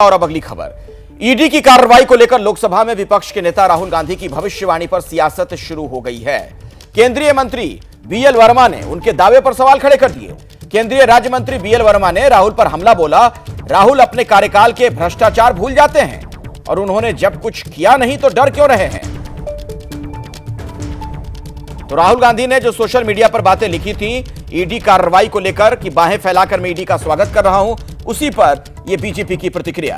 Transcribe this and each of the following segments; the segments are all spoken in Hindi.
और अब अगली खबर। ईडी की कार्रवाई को लेकर लोकसभा में विपक्ष के नेता राहुल गांधी की भविष्यवाणी पर सियासत शुरू हो गई है। केंद्रीय मंत्री बीएल वर्मा ने उनके दावे पर सवाल खड़े कर दिए। केंद्रीय राज्य मंत्री बीएल वर्मा ने राहुल पर हमला बोला। राहुल अपने कार्यकाल के भ्रष्टाचार भूल जाते हैं और उन्होंने जब कुछ किया नहीं तो डर क्यों रहे हैं। तो राहुल गांधी ने जो सोशल मीडिया पर बातें लिखी थी ईडी कार्रवाई को लेकर कि बाहें फैलाकर मैं ईडी का स्वागत कर रहा हूं, उसी पर यह बीजेपी की प्रतिक्रिया।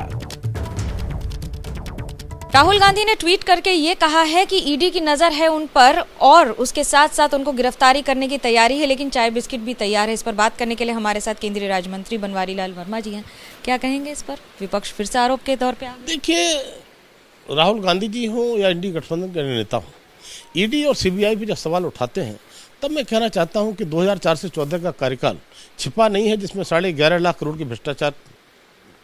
राहुल गांधी ने ट्वीट करके ये कहा है कि ईडी की नजर है उन पर और उसके साथ साथ उनको गिरफ्तारी करने की तैयारी है, लेकिन चाय बिस्किट भी तैयार है। इस पर बात करने के लिए हमारे साथ केंद्रीय राज्य मंत्री बनवारी लाल वर्मा जी हैं। क्या कहेंगे इस पर? विपक्ष फिर से आरोप के तौर पे आ गया। देखिए, राहुल गांधी जी हो या इंडी गठबंधन के नेता हो, ईडी और सीबीआई भी जब सवाल उठाते हैं तब मैं कहना चाहता हूं कि 2004 से 14 का कार्यकाल छिपा नहीं है, जिसमें 11.5 लाख करोड़ के भ्रष्टाचार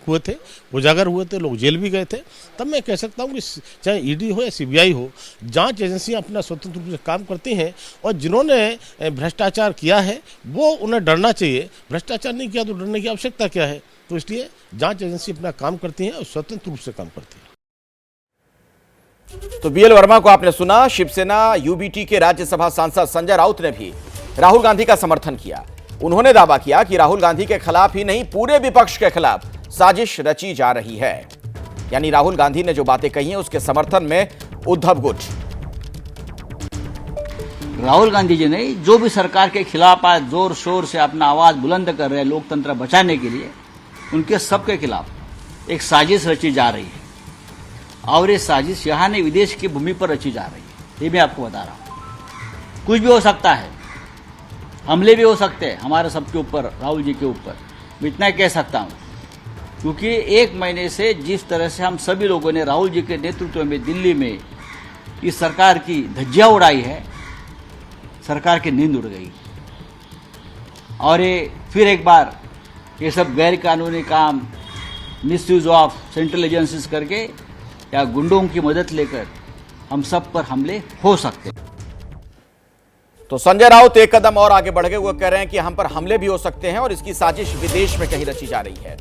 हुए थे, उजागर हुए थे, लोग जेल भी गए थे। तब मैं कह सकता हूं कि चाहे ईडी हो या सीबीआई हो, जांच एजेंसियां अपना स्वतंत्र रूप से काम करती हैं और जिन्होंने भ्रष्टाचार किया है वो उन्हें डरना चाहिए। भ्रष्टाचार नहीं किया तो डरने की आवश्यकता क्या है? तो इसलिए जांच एजेंसी अपना काम करती हैं और स्वतंत्र रूप से काम करती है। तो बीएल वर्मा को आपने सुना। शिवसेना यूबीटी के राज्यसभा सांसद संजय राउत ने भी राहुल गांधी का समर्थन किया। उन्होंने दावा किया कि राहुल गांधी के खिलाफ ही नहीं पूरे विपक्ष के खिलाफ साजिश रची जा रही है। यानी राहुल गांधी ने जो बातें कही हैं उसके समर्थन में उद्धव गुट। राहुल गांधी जी ने जो भी सरकार के खिलाफ आज जोर शोर से अपना आवाज बुलंद कर रहे हैं लोकतंत्र बचाने के लिए, उनके सबके खिलाफ एक साजिश रची जा रही है और ये साजिश यहाँ नहीं विदेश की भूमि पर रची जा रही है। ये मैं आपको बता रहा हूँ। कुछ भी हो सकता है, हमले भी हो सकते हैं हमारे सबके ऊपर, राहुल जी के ऊपर। मैं इतना कह सकता हूँ क्योंकि 1 महीने से जिस तरह से हम सभी लोगों ने राहुल जी के नेतृत्व में दिल्ली में इस सरकार की धज्जियां उड़ाई है, सरकार की नींद उड़ गई। और ये फिर एक बार ये सब गैर कानूनी काम मिसयूज ऑफ सेंट्रल एजेंसीज करके या गुंडों की मदद लेकर हम सब पर हमले हो सकते हैं। तो संजय राउत एक कदम और आगे बढ़ गए, वो कह रहे हैं कि हम पर हमले भी हो सकते हैं और इसकी साजिश विदेश में कहीं रची जा रही है।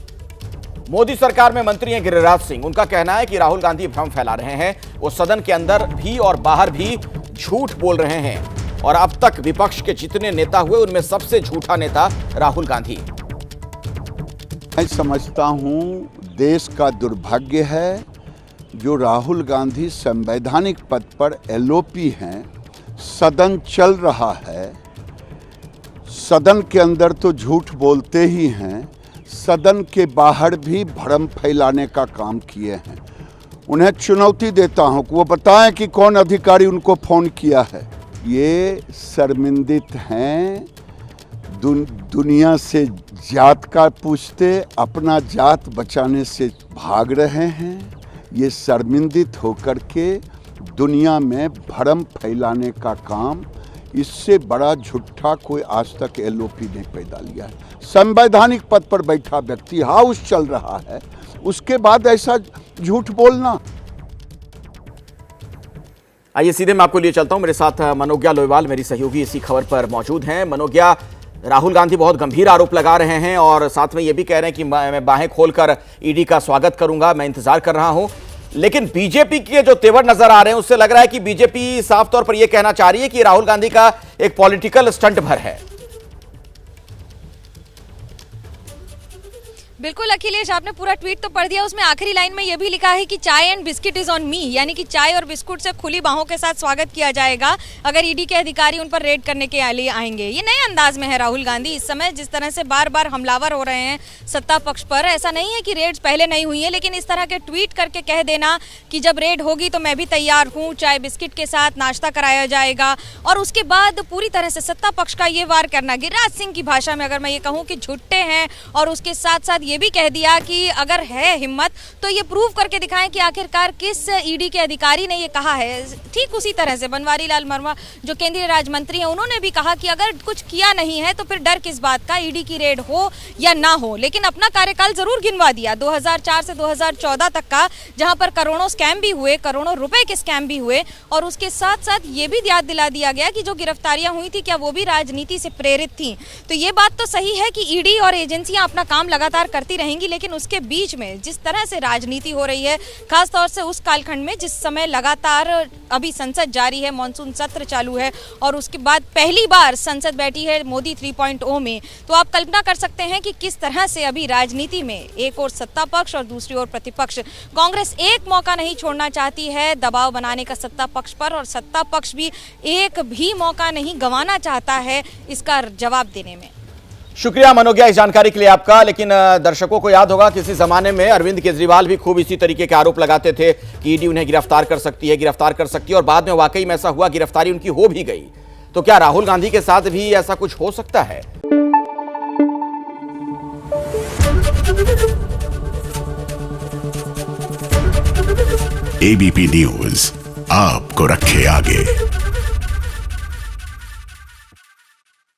मोदी सरकार में मंत्री हैं गिरिराज सिंह। उनका कहना है कि राहुल गांधी भ्रम फैला रहे हैं। वो सदन के अंदर भी और बाहर भी झूठ बोल रहे हैं और अब तक विपक्ष के जितने नेता हुए उनमें सबसे झूठा नेता राहुल गांधी। मैं समझता हूं देश का दुर्भाग्य है जो राहुल गांधी संवैधानिक पद पर एलओपी हैं। सदन चल रहा है, सदन के अंदर तो झूठ बोलते ही हैं, सदन के बाहर भी भ्रम फैलाने का काम किए हैं। उन्हें चुनौती देता हूं कि वो बताएं कि कौन अधिकारी उनको फोन किया है। ये शर्मिंदित हैं, दुनिया से जात का पूछते अपना जात बचाने से भाग रहे हैं। ये शर्मिंदित होकर के दुनिया में भ्रम फैलाने का काम, इससे बड़ा झूठा कोई आज तक एलओपी नहीं पैदा लिया है। संवैधानिक पद पर बैठा व्यक्ति, हाउस चल रहा है, उसके बाद ऐसा झूठ बोलना। आइए सीधे मैं आपको लिए चलता हूं। मेरे साथ मनोज्ञा लोयवाल मेरी सहयोगी इसी खबर पर मौजूद हैं। मनोज्ञा, राहुल गांधी बहुत गंभीर आरोप लगा रहे हैं और साथ में ये भी कह रहे हैं कि मैं बाहें खोलकर ईडी का स्वागत करूंगा, मैं इंतजार कर रहा हूं। लेकिन बीजेपी के जो तेवर नजर आ रहे हैं उससे लग रहा है कि बीजेपी साफ तौर पर यह कहना चाह रही है कि राहुल गांधी का एक पॉलिटिकल स्टंट भर है। बिल्कुल अखिलेश, आपने पूरा ट्वीट तो पढ़ दिया। उसमें आखिरी लाइन में यह भी लिखा है कि चाय and biscuit is on me, यानी कि चाय और बिस्कुट से खुली बाहों के साथ स्वागत किया जाएगा अगर ईडी के अधिकारी उन पर रेड करने के लिए आएंगे। ये नए अंदाज में है राहुल गांधी इस समय, जिस तरह से बार बार हमलावर हो रहे हैं सत्ता पक्ष पर। ऐसा नहीं है कि रेड्स पहले नहीं हुई है, लेकिन इस तरह के ट्वीट करके कह देना कि जब रेड होगी तो मैं भी तैयार हूँ, चाय बिस्किट के साथ नाश्ता कराया जाएगा, और उसके बाद पूरी तरह से सत्ता पक्ष का ये वार करना, गिरिराज सिंह की भाषा में अगर मैं ये कहूँ कि झुट्टे हैं, और उसके साथ साथ ये भी कह दिया कि अगर है हिम्मत तो ये प्रूव करके दिखाएं कि आखिरकार किस ईडी के अधिकारी ने ये कहा है। ठीक उसी तरह से बनवारी लाल वर्मा जो केंद्रीय राज्य मंत्री हैं, उन्होंने भी कहा कि अगर कुछ किया नहीं है तो फिर डर किस बात का, ईडी की रेड हो या ना हो। लेकिन अपना कार्यकाल जरूर गिनवा दिया 2004 से 2014 तक का, जहां पर करोड़ों स्कैम भी हुए, करोड़ों रुपए के स्कैम भी हुए, और उसके साथ साथ ये भी याद दिला दिया गया कि जो गिरफ्तारियां हुई थी क्या वो भी राजनीति से प्रेरित थी। तो ये बात तो सही है कि ईडी और एजेंसियां अपना काम लगातार करती रहेंगी, लेकिन उसके बीच में जिस तरह से राजनीति हो रही है, खासतौर से उस कालखंड में जिस समय लगातार अभी संसद जारी है, मानसून सत्र चालू है और उसके बाद पहली बार संसद बैठी है मोदी 3.0 में, तो आप कल्पना कर सकते हैं कि किस तरह से अभी राजनीति में एक और सत्ता पक्ष और दूसरी ओर प्रतिपक्ष। कांग्रेस एक मौका नहीं छोड़ना चाहती है दबाव बनाने का सत्ता पक्ष पर, और सत्ता पक्ष भी एक भी मौका नहीं गंवाना चाहता है इसका जवाब देने में। शुक्रिया मनोज्ञा इस जानकारी के लिए आपका। लेकिन दर्शकों को याद होगा किसी जमाने में अरविंद केजरीवाल भी खूब इसी तरीके के आरोप लगाते थे कि ईडी उन्हें गिरफ्तार कर सकती है, गिरफ्तार कर सकती है, और बाद में वाकई में ऐसा हुआ, गिरफ्तारी उनकी हो भी गई। तो क्या राहुल गांधी के साथ भी ऐसा कुछ हो सकता है? एबीपी न्यूज आपको रखे आगे।